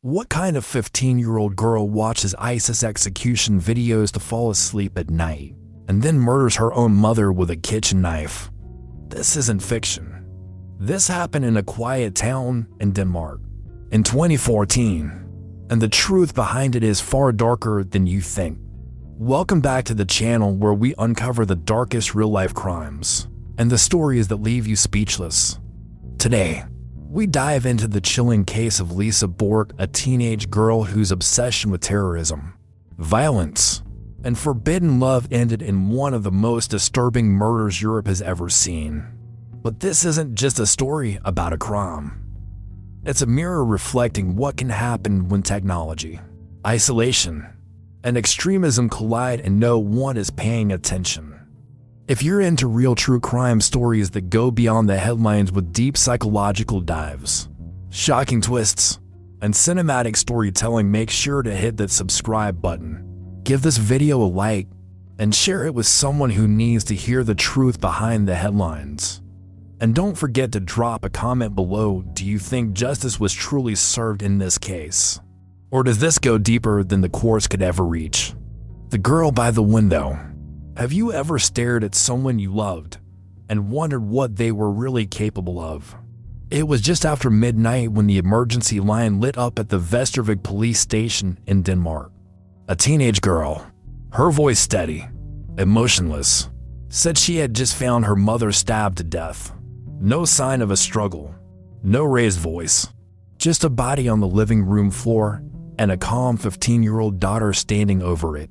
What kind of 15-year-old girl watches ISIS execution videos to fall asleep at night and then murders her own mother with a kitchen knife? This isn't fiction. This happened in a quiet town in Denmark in 2014, and the truth behind it is far darker than you think. Welcome back to the channel where we uncover the darkest real-life crimes and the stories that leave you speechless. Today, we dive into the chilling case of Lisa Borch, a teenage girl whose obsession with terrorism, violence, and forbidden love ended in one of the most disturbing murders Europe has ever seen. But this isn't just a story about a crime. It's a mirror reflecting what can happen when technology, isolation, and extremism collide and no one is paying attention. If you're into real true crime stories that go beyond the headlines with deep psychological dives, shocking twists, and cinematic storytelling, make sure to hit that subscribe button. Give this video a like and share it with someone who needs to hear the truth behind the headlines. And don't forget to drop a comment below. Do you think justice was truly served in this case? Or does this go deeper than the courts could ever reach? The girl by the window. Have you ever stared at someone you loved and wondered what they were really capable of? It was just after midnight when the emergency line lit up at the Vestervig police station in Denmark. A teenage girl, her voice steady, emotionless, said she had just found her mother stabbed to death. No sign of a struggle, no raised voice, just a body on the living room floor and a calm 15-year-old daughter standing over it.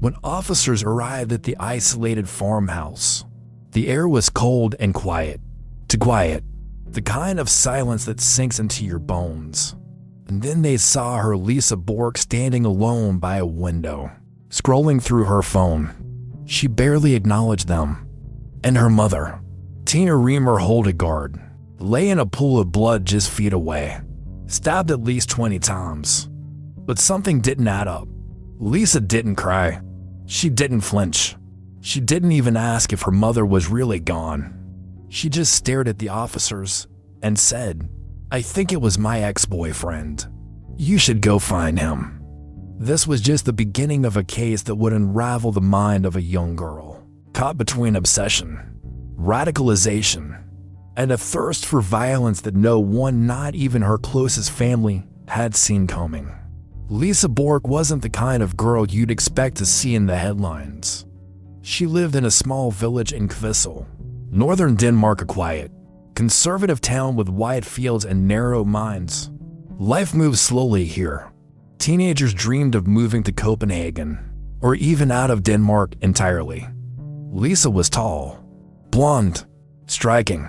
When officers arrived at the isolated farmhouse, the air was cold and quiet. Too quiet, the kind of silence that sinks into your bones. And then they saw her, Lisa Borch, standing alone by a window, scrolling through her phone. She barely acknowledged them. And her mother, Tina Remer Holdegard, lay in a pool of blood just feet away, stabbed at least 20 times. But something didn't add up. Lisa didn't cry. She didn't flinch. She didn't even ask if her mother was really gone. She just stared at the officers and said, "I think it was my ex-boyfriend. You should go find him." This was just the beginning of a case that would unravel the mind of a young girl, caught between obsession, radicalization, and a thirst for violence that no one, not even her closest family, had seen coming. Lisa Borch wasn't the kind of girl you'd expect to see in the headlines. She lived in a small village in Kvissel, northern Denmark, a quiet, conservative town with wide fields and narrow minds. Life moved slowly here. Teenagers dreamed of moving to Copenhagen, or even out of Denmark entirely. Lisa was tall, blonde, striking.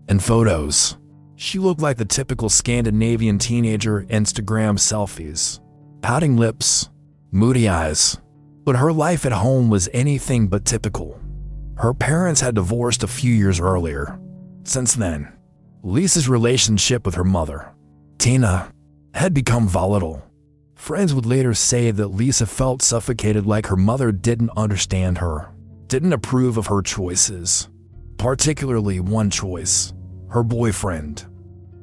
In photos, she looked like the typical Scandinavian teenager Instagram selfies. Pouting lips, moody eyes. But her life at home was anything but typical. Her parents had divorced a few years earlier. Since then, Lisa's relationship with her mother, Tina, had become volatile. Friends would later say that Lisa felt suffocated, like her mother didn't understand her, didn't approve of her choices. Particularly one choice, her boyfriend.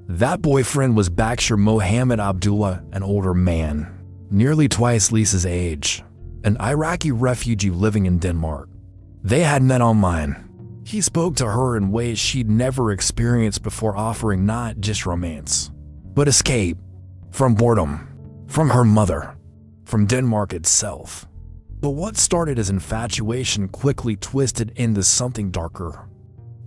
That boyfriend was Bakshir Mohammed Abdullah, an older man, nearly twice Lisa's age, an Iraqi refugee living in Denmark. They had met online. He spoke to her in ways she'd never experienced before, offering not just romance, but escape from boredom, from her mother, from Denmark itself. But what started as infatuation quickly twisted into something darker.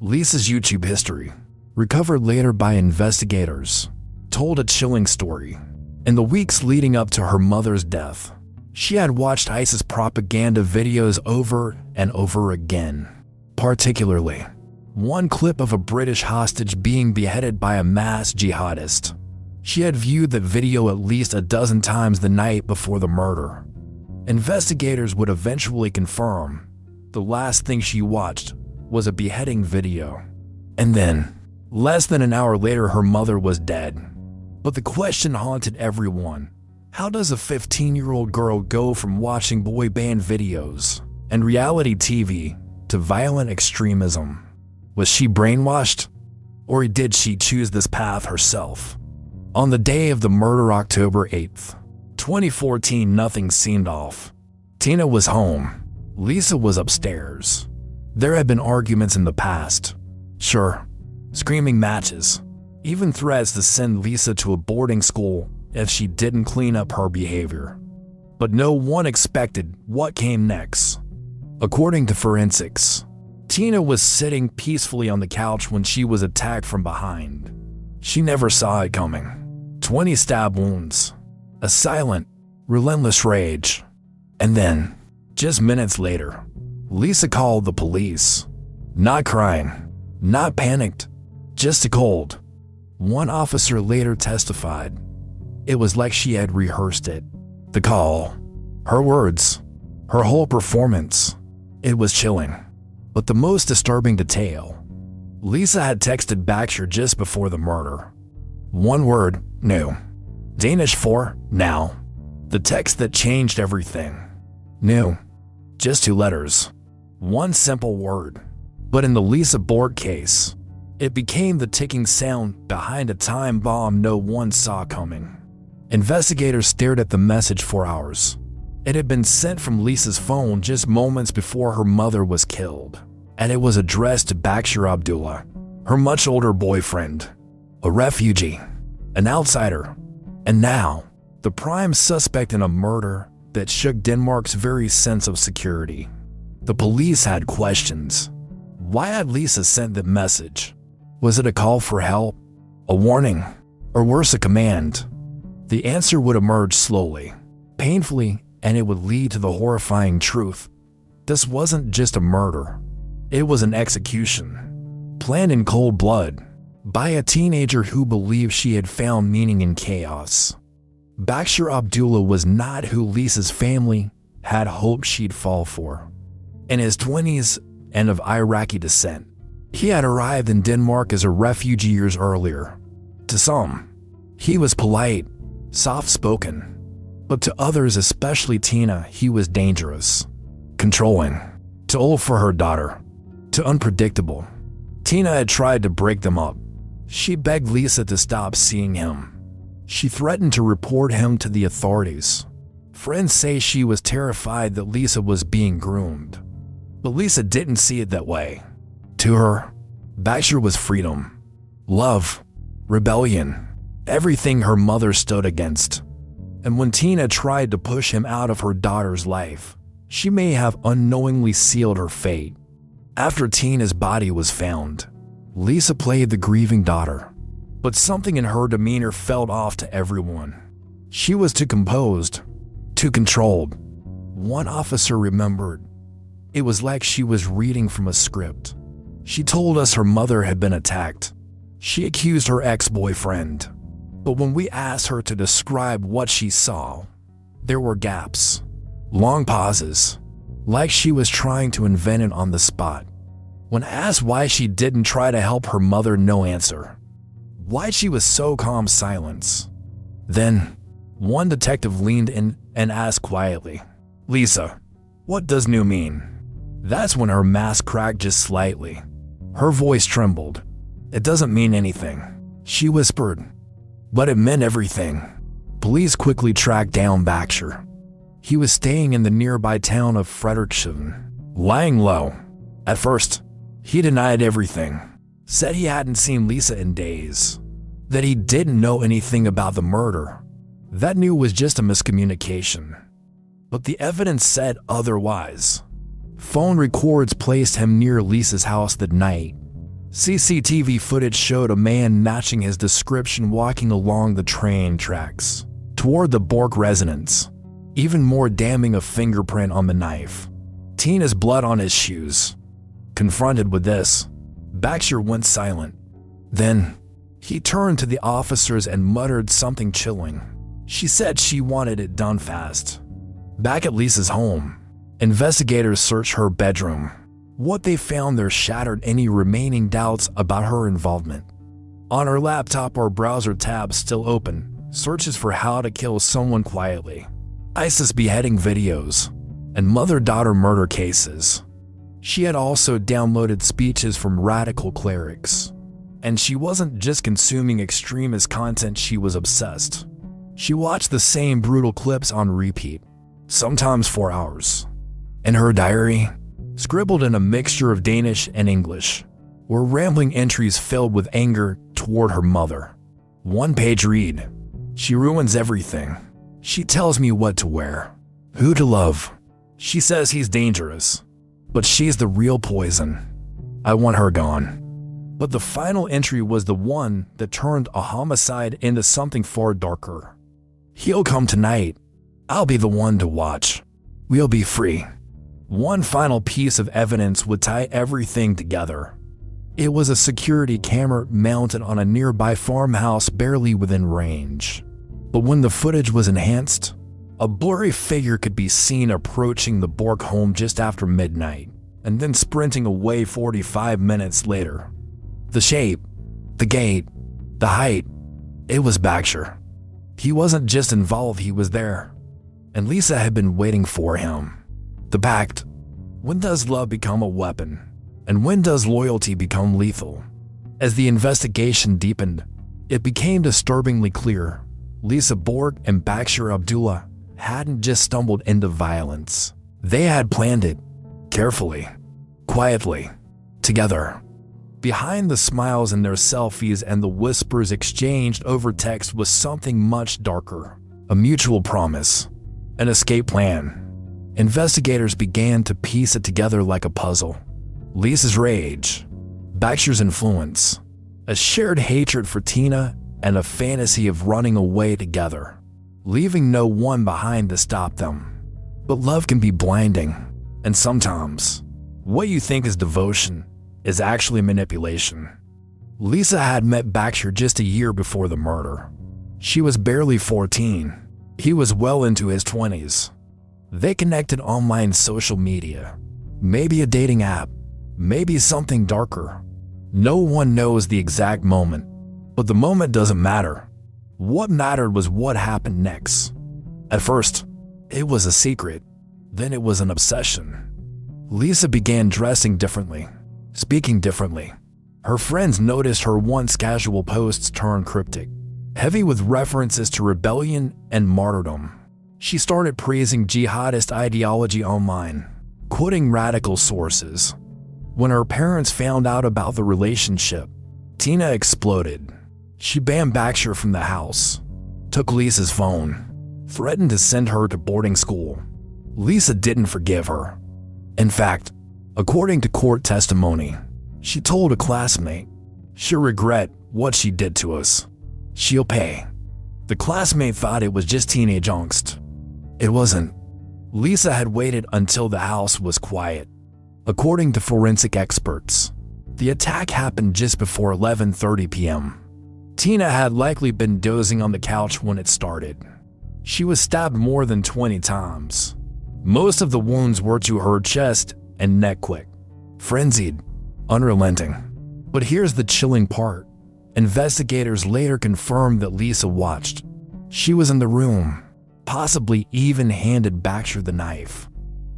Lisa's YouTube history, recovered later by investigators, told a chilling story. In the weeks leading up to her mother's death, she had watched ISIS propaganda videos over and over again. Particularly, one clip of a British hostage being beheaded by a mass jihadist. She had viewed that video at least a dozen times the night before the murder. Investigators would eventually confirm the last thing she watched was a beheading video. And then, less than an hour later, her mother was dead. But the question haunted everyone. How does a 15-year-old girl go from watching boy band videos and reality TV to violent extremism? Was she brainwashed? Or did she choose this path herself? On the day of the murder, October 8th, 2014, nothing seemed off. Tina was home. Lisa was upstairs. There had been arguments in the past. Sure, screaming matches, even threats to send Lisa to a boarding school if she didn't clean up her behavior. But no one expected what came next. According to forensics, Tina was sitting peacefully on the couch when she was attacked from behind. She never saw it coming. 20 stab wounds, a silent, relentless rage. And then, just minutes later, Lisa called the police. Not crying, not panicked, just cold. One officer later testified. It was like she had rehearsed it. The call, her words, her whole performance. It was chilling. But the most disturbing detail, Lisa had texted Baxter just before the murder. One word, new. Danish for now. The text that changed everything. New. Just 2 letters. One simple word. But in the Lisa Borch case, it became the ticking sound behind a time bomb no one saw coming. Investigators stared at the message for hours. It had been sent from Lisa's phone just moments before her mother was killed, and it was addressed to Baxter Abdullah, her much older boyfriend, a refugee, an outsider, and now the prime suspect in a murder that shook Denmark's very sense of security. The police had questions. Why had Lisa sent the message? Was it a call for help, a warning, or worse, a command? The answer would emerge slowly, painfully, and it would lead to the horrifying truth. This wasn't just a murder. It was an execution, planned in cold blood, by a teenager who believed she had found meaning in chaos. Baxter Abdullah was not who Lisa's family had hoped she'd fall for. In his 20s and of Iraqi descent, he had arrived in Denmark as a refugee years earlier. To some, he was polite, soft-spoken, but to others, especially Tina, he was dangerous, controlling, too old for her daughter, too unpredictable. Tina had tried to break them up. She begged Lisa to stop seeing him. She threatened to report him to the authorities. Friends say she was terrified that Lisa was being groomed. But Lisa didn't see it that way. To her, Baxter was freedom, love, rebellion, everything her mother stood against. And when Tina tried to push him out of her daughter's life, she may have unknowingly sealed her fate. After Tina's body was found, Lisa played the grieving daughter, but something in her demeanor felt off to everyone. She was too composed, too controlled. One officer remembered. It was like she was reading from a script. She told us her mother had been attacked. She accused her ex-boyfriend. But when we asked her to describe what she saw, there were gaps, long pauses, like she was trying to invent it on the spot. When asked why she didn't try to help her mother, no answer. Why she was so calm, silence. Then, one detective leaned in and asked quietly, "Lisa, what does new mean?" That's when her mask cracked just slightly. Her voice trembled. "It doesn't mean anything," she whispered. But it meant everything. Police quickly tracked down Baxter. He was staying in the nearby town of Frederikshavn, lying low. At first, he denied everything, said he hadn't seen Lisa in days, that he didn't know anything about the murder. That knew was just a miscommunication. But the evidence said otherwise. Phone records placed him near Lisa's house that night. CCTV footage showed a man matching his description walking along the train tracks toward the Borch residence. Even more damning, a fingerprint on the knife. Tina's blood on his shoes. Confronted with this, Baxter went silent. Then, he turned to the officers and muttered something chilling. She said she wanted it done fast. Back at Lisa's home, investigators searched her bedroom. What they found there shattered any remaining doubts about her involvement. On her laptop or browser tabs still open, searches for how to kill someone quietly, ISIS beheading videos, and mother-daughter murder cases. She had also downloaded speeches from radical clerics. And she wasn't just consuming extremist content, she was obsessed. She watched the same brutal clips on repeat, sometimes for hours. In her diary, scribbled in a mixture of Danish and English, were rambling entries filled with anger toward her mother. One page read, "She ruins everything. She tells me what to wear, who to love. She says he's dangerous, but she's the real poison. I want her gone." But the final entry was the one that turned a homicide into something far darker. "He'll come tonight. I'll be the one to watch. We'll be free." One final piece of evidence would tie everything together. It was a security camera mounted on a nearby farmhouse barely within range. But when the footage was enhanced, a blurry figure could be seen approaching the Borch home just after midnight, and then sprinting away 45 minutes later. The shape, the gait, the height, it was Baxter. He wasn't just involved, he was there. And Lisa had been waiting for him. The pact. When does love become a weapon? And when does loyalty become lethal? As the investigation deepened, it became disturbingly clear Lisa Borch and Baxter Abdullah hadn't just stumbled into violence. They had planned it, carefully, quietly, together. Behind the smiles in their selfies and the whispers exchanged over text was something much darker. A mutual promise, an escape plan. Investigators began to piece it together like a puzzle. Lisa's rage, Baxter's influence, a shared hatred for Tina, and a fantasy of running away together, leaving no one behind to stop them. But love can be blinding, and sometimes, what you think is devotion is actually manipulation. Lisa had met Baxter just a year before the murder. She was barely 14. He was well into his 20s. They connected online social media, maybe a dating app, maybe something darker. No one knows the exact moment, but the moment doesn't matter. What mattered was what happened next. At first, it was a secret, then it was an obsession. Lisa began dressing differently, speaking differently. Her friends noticed her once casual posts turned cryptic, heavy with references to rebellion and martyrdom. She started praising jihadist ideology online, quoting radical sources. When her parents found out about the relationship, Tina exploded. She banned Baxter from the house, took Lisa's phone, threatened to send her to boarding school. Lisa didn't forgive her. In fact, according to court testimony, she told a classmate, "She'll regret what she did to us. She'll pay." The classmate thought it was just teenage angst. It wasn't. Lisa had waited until the house was quiet. According to forensic experts, the attack happened just before 11:30 p.m. Tina had likely been dozing on the couch when it started. She was stabbed more than 20 times. Most of the wounds were to her chest and neck, quick, frenzied, unrelenting. But here's the chilling part. Investigators later confirmed that Lisa watched. She was in the room, possibly even handed Baxter the knife.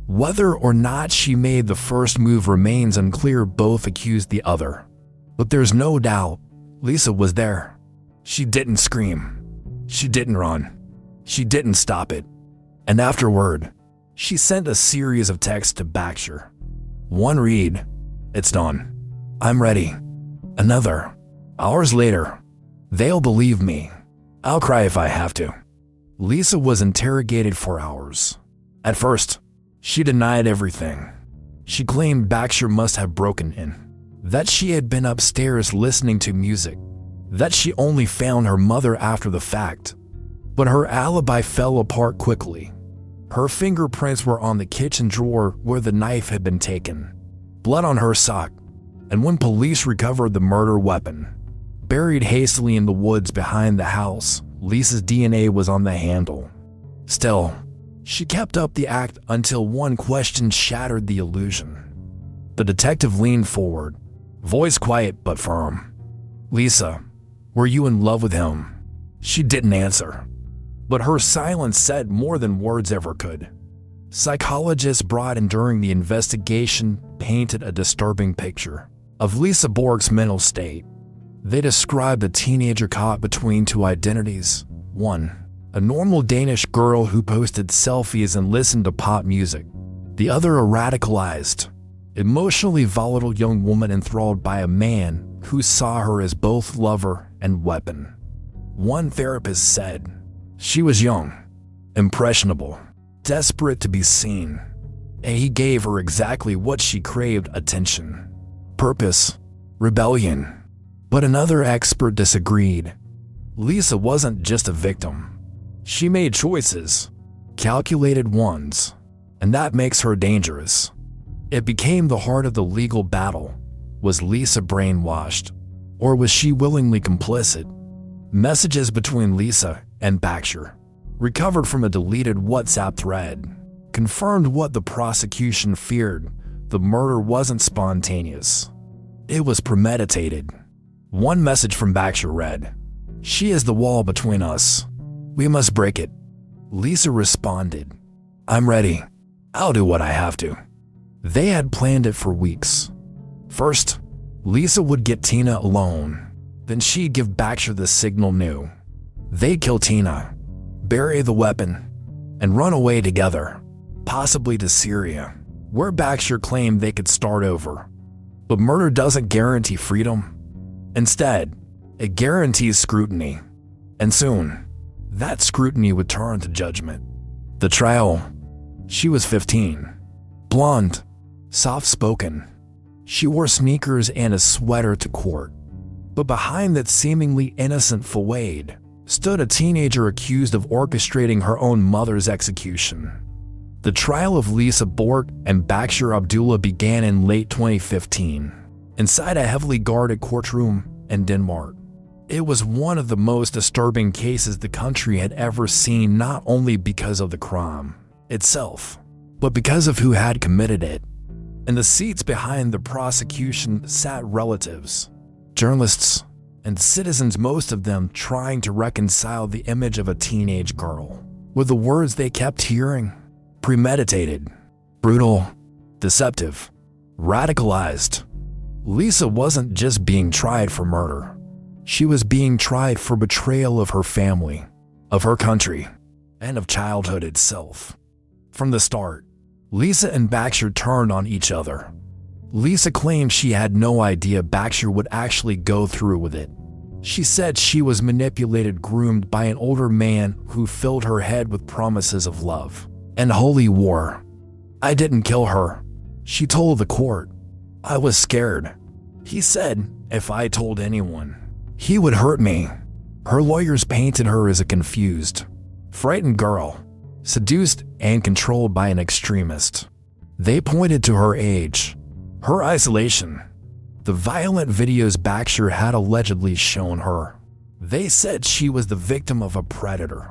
Whether or not she made the first move remains unclear. Both accused the other. But there's no doubt Lisa was there. She didn't scream. She didn't run. She didn't stop it. And afterward, she sent a series of texts to Baxter. One read, "It's done. I'm ready." Another, "Hours later. They'll believe me. I'll cry if I have to." Lisa was interrogated for hours. At first, she denied everything. She claimed Baxter must have broken in, that she had been upstairs listening to music, that she only found her mother after the fact. But her alibi fell apart quickly. Her fingerprints were on the kitchen drawer where the knife had been taken, blood on her sock, and when police recovered the murder weapon, buried hastily in the woods behind the house, Lisa's DNA was on the handle. Still, she kept up the act until one question shattered the illusion. The detective leaned forward, voice quiet but firm. "Lisa, were you in love with him?" She didn't answer, but her silence said more than words ever could. Psychologists brought in during the investigation painted a disturbing picture of Lisa Borch's mental state. They described a teenager caught between two identities. One, a normal Danish girl who posted selfies and listened to pop music. The other, a radicalized, emotionally volatile young woman enthralled by a man who saw her as both lover and weapon. One therapist said, "She was young, impressionable, desperate to be seen, and he gave her exactly what she craved: attention, purpose, rebellion." But another expert disagreed. Lisa wasn't just a victim. She made choices, calculated ones, and that makes her dangerous. It became the heart of the legal battle. Was Lisa brainwashed, or was she willingly complicit? Messages between Lisa and Baxter, recovered from a deleted WhatsApp thread, confirmed what the prosecution feared: the murder wasn't spontaneous. It was premeditated. One message from Baxter read, "She is the wall between us. We must break it." Lisa responded, "I'm ready. I'll do what I have to." They had planned it for weeks. First, Lisa would get Tina alone. Then she'd give Baxter the signal new. They'd kill Tina, bury the weapon, and run away together, possibly to Syria, where Baxter claimed they could start over. But murder doesn't guarantee freedom. Instead, it guarantees scrutiny. And soon, that scrutiny would turn to judgment. The trial. She was 15, blonde, soft-spoken. She wore sneakers and a sweater to court. But behind that seemingly innocent facade stood a teenager accused of orchestrating her own mother's execution. The trial of Lisa Borch and Baxter Abdullah began in late 2015, inside a heavily guarded courtroom in Denmark. It was one of the most disturbing cases the country had ever seen, not only because of the crime itself, but because of who had committed it. In the seats behind the prosecution sat relatives, journalists, and citizens, most of them trying to reconcile the image of a teenage girl with the words they kept hearing: premeditated, brutal, deceptive, radicalized. Lisa wasn't just being tried for murder. She was being tried for betrayal of her family, of her country, and of childhood itself. From the start, Lisa and Baxter turned on each other. Lisa claimed she had no idea Baxter would actually go through with it. She said she was manipulated, groomed by an older man who filled her head with promises of love and holy war. "I didn't kill her," she told the court. "I was scared. He said if I told anyone, he would hurt me." Her lawyers painted her as a confused, frightened girl, seduced and controlled by an extremist. They pointed to her age, her isolation, the violent videos Baxter had allegedly shown her. They said she was the victim of a predator.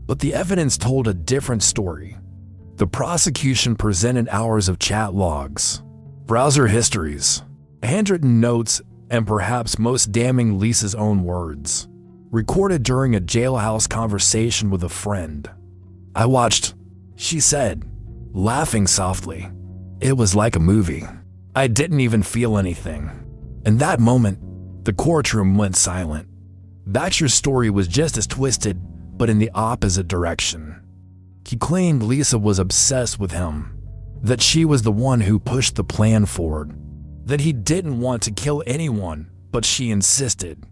But the evidence told a different story. The prosecution presented hours of chat logs, browser histories, handwritten notes, and perhaps most damning, Lisa's own words, recorded during a jailhouse conversation with a friend. "I watched," she said, laughing softly. "It was like a movie. I didn't even feel anything." In that moment, the courtroom went silent. Baxter's story was just as twisted, but in the opposite direction. He claimed Lisa was obsessed with him, that she was the one who pushed the plan forward, that he didn't want to kill anyone, but she insisted,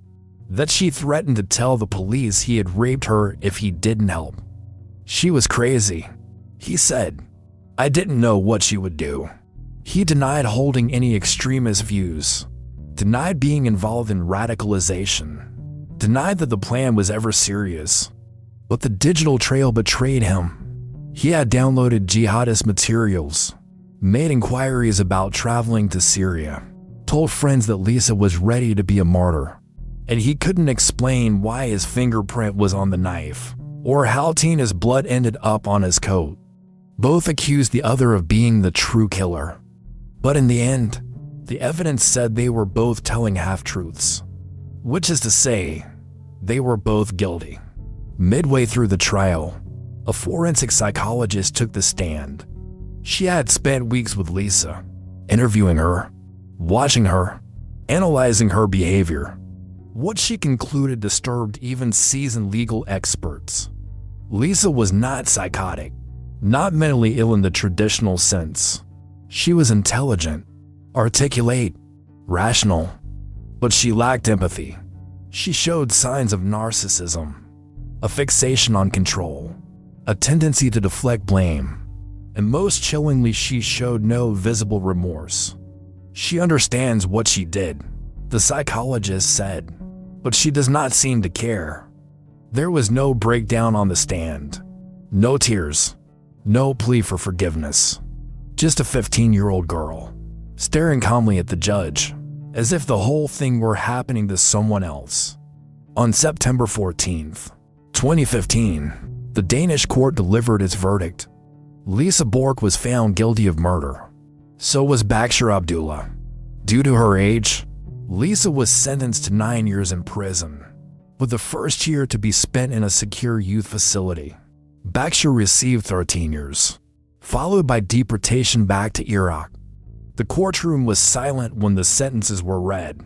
that she threatened to tell the police he had raped her if he didn't help. She was crazy, he said. "I didn't know what she would do." He denied holding any extremist views, denied being involved in radicalization, denied that the plan was ever serious. But the digital trail betrayed him. He had downloaded jihadist materials, made inquiries about traveling to Syria, told friends that Lisa was ready to be a martyr, and he couldn't explain why his fingerprint was on the knife, or how Tina's blood ended up on his coat. Both accused the other of being the true killer. But in the end, the evidence said they were both telling half-truths, which is to say, they were both guilty. Midway through the trial, a forensic psychologist took the stand. She had spent weeks with Lisa, interviewing her, watching her, analyzing her behavior. What she concluded disturbed even seasoned legal experts. Lisa was not psychotic, not mentally ill in the traditional sense. She was intelligent, articulate, rational, but she lacked empathy. She showed signs of narcissism, a fixation on control, a tendency to deflect blame, and most chillingly, she showed no visible remorse. She understands what she did, the psychologist said, but she does not seem to care. There was no breakdown on the stand, no tears, no plea for forgiveness. Just a 15-year-old girl, staring calmly at the judge, as if the whole thing were happening to someone else. On September 14th, 2015, the Danish court delivered its verdict. Lisa Borch was found guilty of murder. So was Bakshir Abdullah. Due to her age, Lisa was sentenced to 9 years in prison, with the first year to be spent in a secure youth facility. Bakshir received 13 years, followed by deportation back to Iraq. The courtroom was silent when the sentences were read.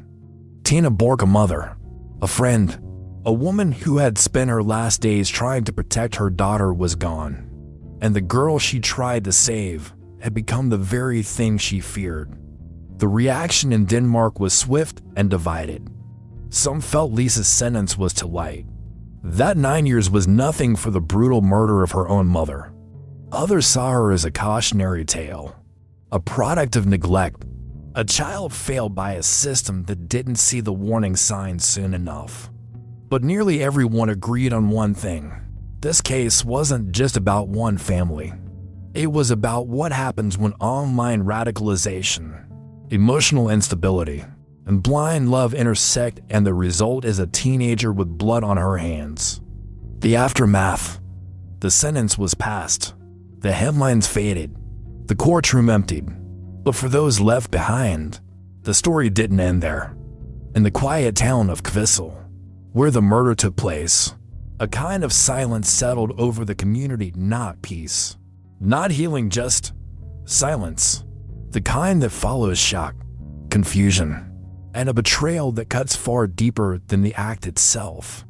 Tina Borch, a mother, a friend, a woman who had spent her last days trying to protect her daughter, was gone, and the girl she tried to save had become the very thing she feared. The reaction in Denmark was swift and divided. Some felt Lisa's sentence was too light. That 9 years was nothing for the brutal murder of her own mother. Others saw her as a cautionary tale, a product of neglect, a child failed by a system that didn't see the warning signs soon enough. But nearly everyone agreed on one thing. This case wasn't just about one family. It was about what happens when online radicalization, emotional instability, and blind love intersect, and the result is a teenager with blood on her hands. The aftermath. The sentence was passed. The headlines faded. The courtroom emptied. But for those left behind, the story didn't end there. In the quiet town of Kvissel, where the murder took place, a kind of silence settled over the community, not peace, not healing, just silence. The kind that follows shock, confusion, and a betrayal that cuts far deeper than the act itself.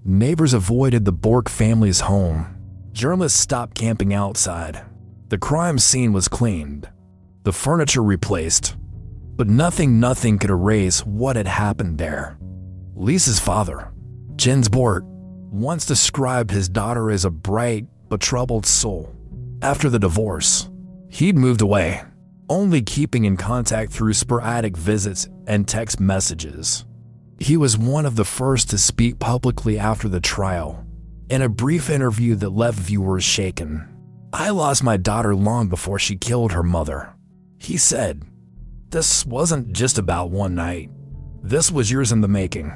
Neighbors avoided the Borch family's home. Journalists stopped camping outside. The crime scene was cleaned, the furniture replaced, but nothing could erase what had happened there. Lisa's father, Jens Borch, once described his daughter as a bright but troubled soul. After the divorce, he'd moved away, only keeping in contact through sporadic visits and text messages. He was one of the first to speak publicly after the trial, in a brief interview that left viewers shaken. "I lost my daughter long before she killed her mother," he said. "This wasn't just about one night. This was years in the making."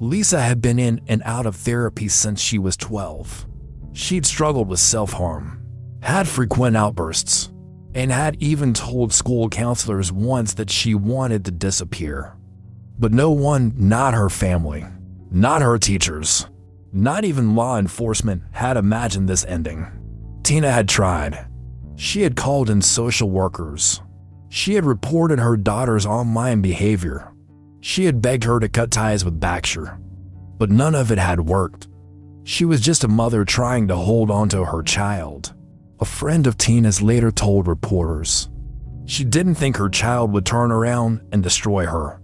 Lisa had been in and out of therapy since she was 12. She'd struggled with self-harm, had frequent outbursts, and had even told school counselors once that she wanted to disappear. But no one, not her family, not her teachers, not even law enforcement, had imagined this ending. Tina had tried. She had called in social workers. She had reported her daughter's online behavior. She had begged her to cut ties with Bakshir, but none of it had worked. She was just a mother trying to hold on to her child. A friend of Tina's later told reporters she didn't think her child would turn around and destroy her.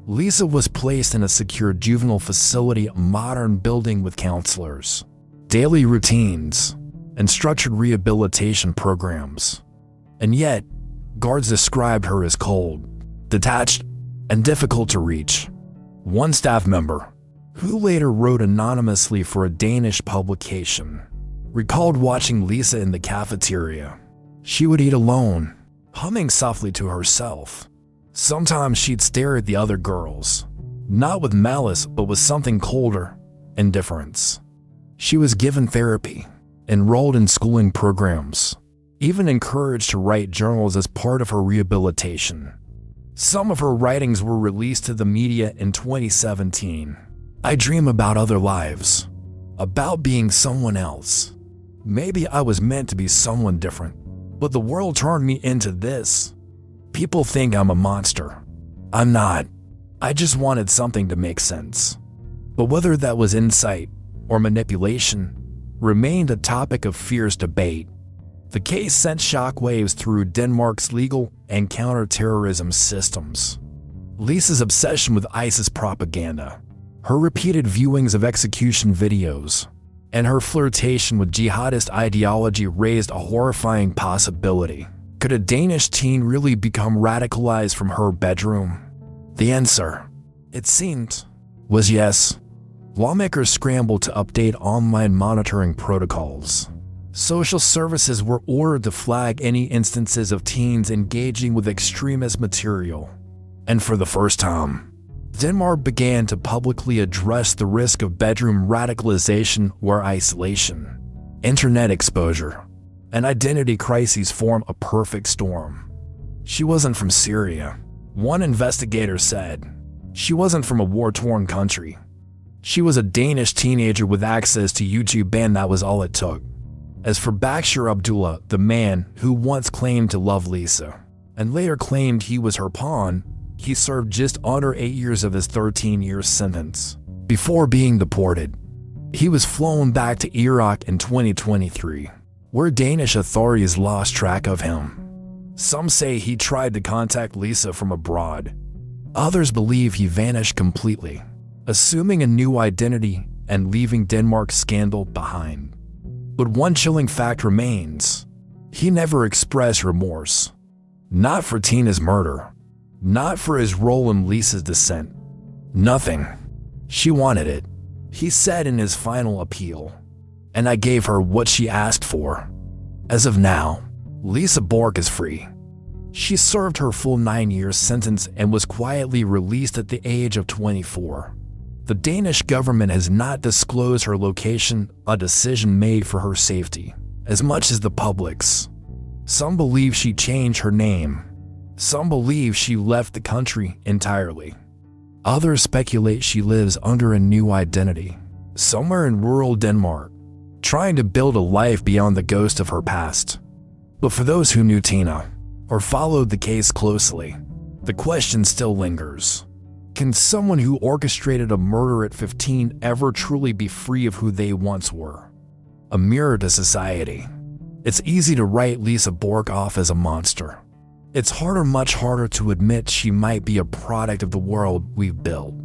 Lisa was placed in a secure juvenile facility, a modern building with counselors, daily routines, and structured rehabilitation programs. And yet, guards described her as cold, detached, and difficult to reach. One staff member, who later wrote anonymously for a Danish publication, recalled watching Lisa in the cafeteria. She would eat alone, humming softly to herself. Sometimes she'd stare at the other girls, not with malice but with something colder, indifference. She was given therapy, enrolled in schooling programs, even encouraged to write journals as part of her rehabilitation. Some of her writings were released to the media in 2017. "I dream about other lives, about being someone else. Maybe I was meant to be someone different, but the world turned me into this. People think I'm a monster. I'm not. I just wanted something to make sense. But whether that was insight or manipulation remained a topic of fierce debate. The case sent shockwaves through Denmark's legal and counter-terrorism systems. Lisa's obsession with ISIS propaganda, her repeated viewings of execution videos, and her flirtation with jihadist ideology raised a horrifying possibility. Could a Danish teen really become radicalized from her bedroom? The answer, it seemed, was yes. Lawmakers scrambled to update online monitoring protocols. Social services were ordered to flag any instances of teens engaging with extremist material. And for the first time, Denmark began to publicly address the risk of bedroom radicalization or isolation. Internet exposure and identity crises form a perfect storm. She wasn't from Syria, one investigator said. She wasn't from a war-torn country. She was a Danish teenager with access to YouTube, and that was all it took. As for Bakshir Abdullah, the man who once claimed to love Lisa and later claimed he was her pawn, he served just under 8 years of his 13-year sentence before being deported. He was flown back to Iraq in 2023, where Danish authorities lost track of him. Some say he tried to contact Lisa from abroad. Others believe he vanished completely, assuming a new identity and leaving Denmark's scandal behind. But one chilling fact remains. He never expressed remorse. Not for Tina's murder. Not for his role in Lisa's descent. Nothing. She wanted it, he said in his final appeal. And I gave her what she asked for. As of now, Lisa Borch is free. She served her full 9-year sentence and was quietly released at the age of 24. The Danish government has not disclosed her location, a decision made for her safety, as much as the public's. Some believe she changed her name. Some believe she left the country entirely. Others speculate she lives under a new identity, somewhere in rural Denmark, trying to build a life beyond the ghost of her past. But for those who knew Tina, or followed the case closely, the question still lingers. Can someone who orchestrated a murder at 15 ever truly be free of who they once were? A mirror to society. It's easy to write Lisa Borch off as a monster. It's much harder to admit she might be a product of the world we've built.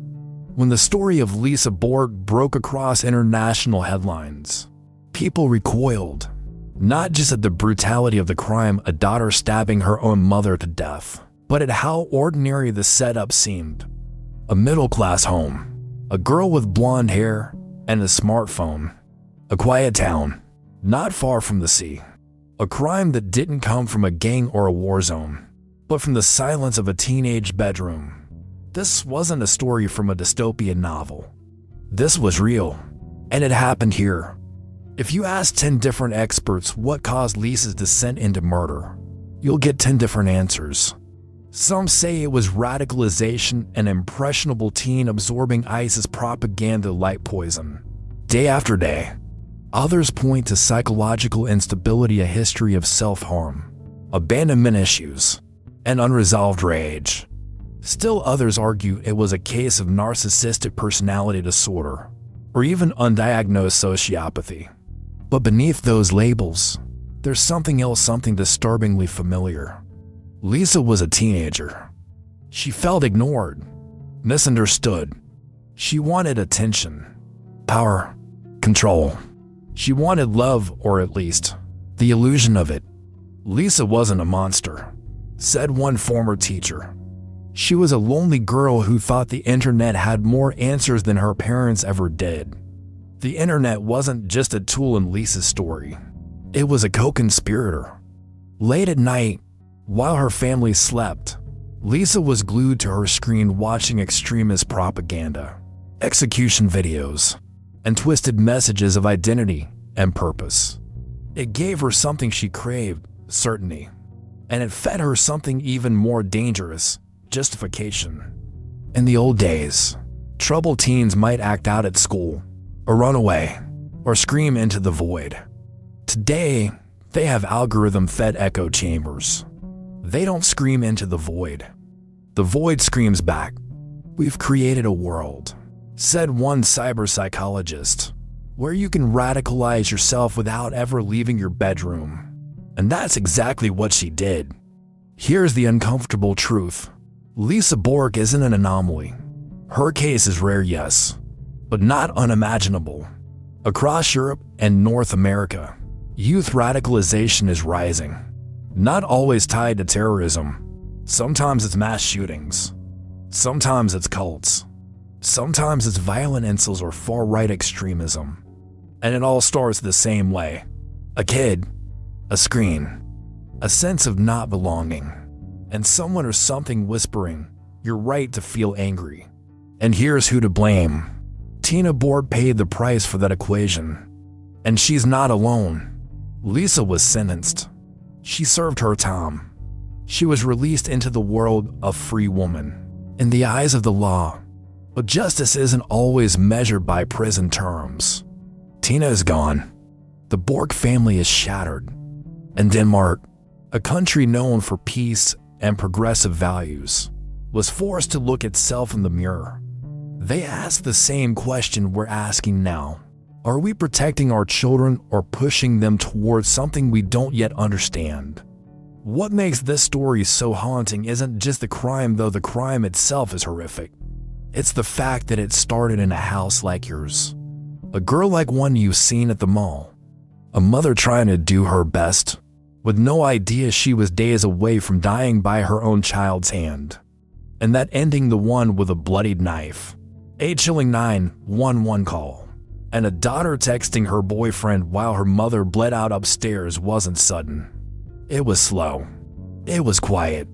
When the story of Lisa Borch broke across international headlines, people recoiled, not just at the brutality of the crime, a daughter stabbing her own mother to death, but at how ordinary the setup seemed. A middle-class home, a girl with blonde hair and a smartphone, a quiet town, not far from the sea. A crime that didn't come from a gang or a war zone, but from the silence of a teenage bedroom. This wasn't a story from a dystopian novel. This was real, and it happened here. If you ask 10 different experts what caused Lisa's descent into murder, you'll get 10 different answers. Some say it was radicalization, an impressionable teen absorbing ISIS propaganda like poison, day after day. Others point to psychological instability, a history of self-harm, abandonment issues, and unresolved rage. Still others argue it was a case of narcissistic personality disorder, or even undiagnosed sociopathy. But beneath those labels, there's something else, something disturbingly familiar. Lisa was a teenager. She felt ignored, misunderstood. She wanted attention, power, control. She wanted love, or at least the illusion of it. Lisa wasn't a monster, said one former teacher. She was a lonely girl who thought the internet had more answers than her parents ever did. The internet wasn't just a tool in Lisa's story. It was a co-conspirator. Late at night, while her family slept, Lisa was glued to her screen watching extremist propaganda, execution videos, and twisted messages of identity and purpose. It gave her something she craved, certainty, and it fed her something even more dangerous, justification. In the old days, troubled teens might act out at school, or run away, or scream into the void. Today, they have algorithm-fed echo chambers. They don't scream into the void. The void screams back. "We've created a world," said one cyber psychologist, "where you can radicalize yourself without ever leaving your bedroom." And that's exactly what she did. Here's the uncomfortable truth. Lisa Borch isn't an anomaly. Her case is rare, yes, but not unimaginable. Across Europe and North America, youth radicalization is rising. Not always tied to terrorism. Sometimes it's mass shootings. Sometimes it's cults. Sometimes it's violent insults or far-right extremism. And it all starts the same way. A kid, a screen, a sense of not belonging, and someone or something whispering, "You're right to feel angry." And here's who to blame. Tina Borch paid the price for that equation. And she's not alone. Lisa was sentenced. She served her time. She was released into the world a free woman, in the eyes of the law. But justice isn't always measured by prison terms. Tina is gone. The Borch family is shattered. And Denmark, a country known for peace and progressive values, was forced to look itself in the mirror. They asked the same question we're asking now. Are we protecting our children or pushing them towards something we don't yet understand? What makes this story so haunting isn't just the crime, though the crime itself is horrific. It's the fact that it started in a house like yours. A girl like one you've seen at the mall. A mother trying to do her best, with no idea she was days away from dying by her own child's hand. And that ending the one with a bloodied knife. A chilling 911 call. And a daughter texting her boyfriend while her mother bled out upstairs wasn't sudden. It was slow. It was quiet.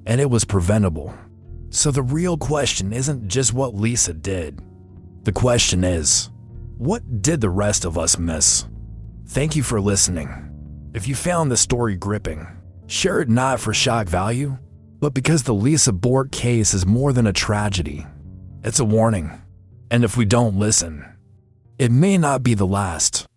And it was preventable. So the real question isn't just what Lisa did. The question is, what did the rest of us miss? Thank you for listening. If you found this story gripping, share it not for shock value, but because the Lisa Borch case is more than a tragedy. It's a warning. And if we don't listen, it may not be the last.